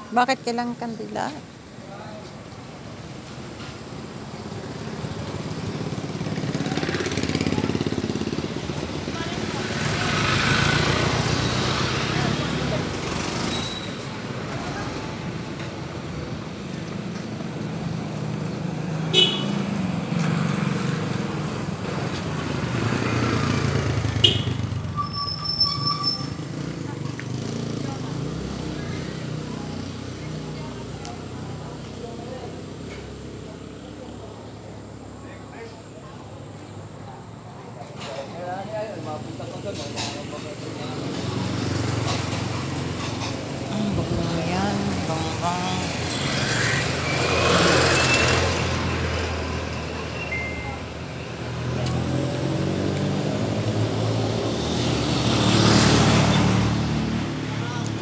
Bakit kailangan kandila? Ayan, bang.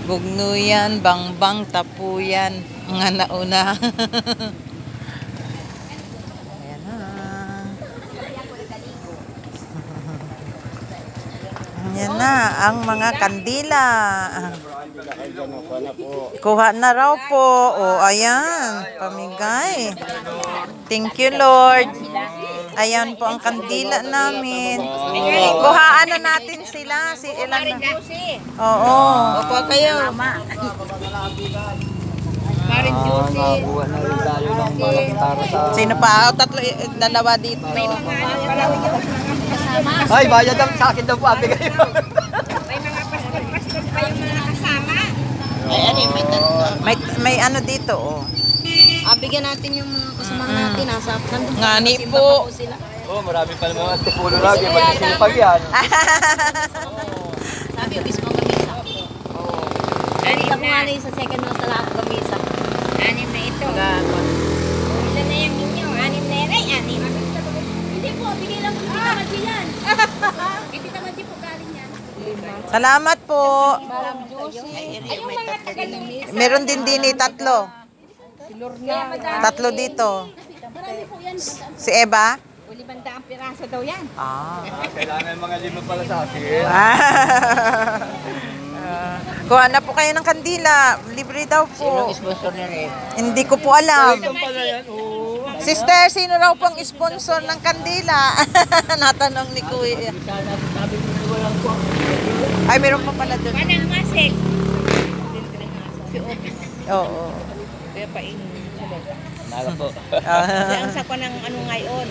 Bugnuyan, bangbang, tapuyan, mga nauna. Ayan na. Ayan na, ang mga kandila. Kuha na raw po. O, ayan, pamigay. Thank you, Lord. Ayan po ang kandila namin. Kuhaan na natin sila. Si ilan na. Oo. Opo kayo. Sino pa? Tatlo, dalawa dito. Ay, bayad sa akin daw po. Abi kayo. May mga pastor pa yung mga kasama. Ay, may ano dito, oh. Bigyan natin yung mga kasama natin. Ngani po. Oh, marami pa naman at tipulo lagi. Magsisipag yan. Sabi, ubis mo gamisa. Ani ka mga sa second note na ako gamisa. Anim na ito. Ilan na yung inyo? Anim na yan. Ay, anim. Hindi po, bigay lang po naman yan. Hindi naman po galing yan. Salamat po. Maram juicy. Ay, yung mga taga-lumis. Meron din tatlo. Tatlo dito. Si Eva? 500 piraso daw yan. Kailangan mga lima pala sa akin. Kuha na po kayo ng kandila. Libre daw po. Sponsor na rin. Hindi ko po alam. Pala yan, oh. Sister, sino raw pong sponsor ng kandila? Natanong ni Kuya. Ay, meron pa pala doon. Manang masik. Si Office. Oo. Kaya pa in. Nala po. Ang sa ng ano ngayon.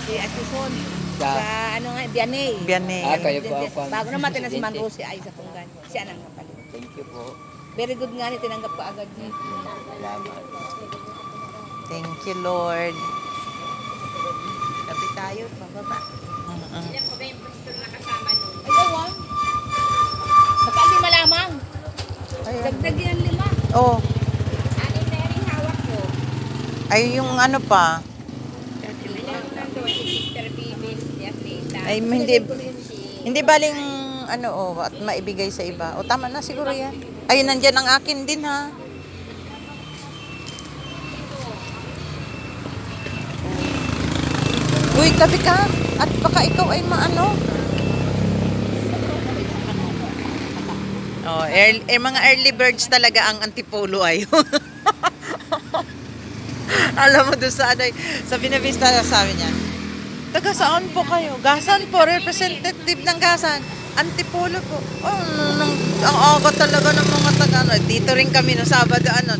Si Asison. Sa ano nga, Bianay. Biyanay. Kayo po ang Bago naman na si Manrose ay sa Punggan. Siya nang napalit. Thank you po. Very good nga ni, tinanggap ko agad niya. Salamat. Thank you, Lord. Sabi tayo, pababa. Ilan po ba yung pastor na kasama nun? Ay, ewan. Baka 5 lamang. Dagdag yan 5. Oh, Anim na yung hawak ko. ay yung ano pa. Ayan, nandun si Sister Bibel, si Atleta. Ay, hindi baling ano, oh, at maibigay sa iba. O, tama na siguro yan. Ay, nandyan ang akin din, ha. Uy, tabi ka. At baka ikaw ay maano. Oh, mga early birds talaga ang antipolo ay. Alam mo doon sa ano, sa Binavista, sabi niya, taga saan po kayo? Gasan po, representative ng Gasan. Antipolo po. Oh, ang aga talaga ng mga taga. Ano, dito rin kami no Sabado, ano,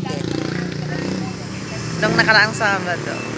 nung nakaraang Sabado.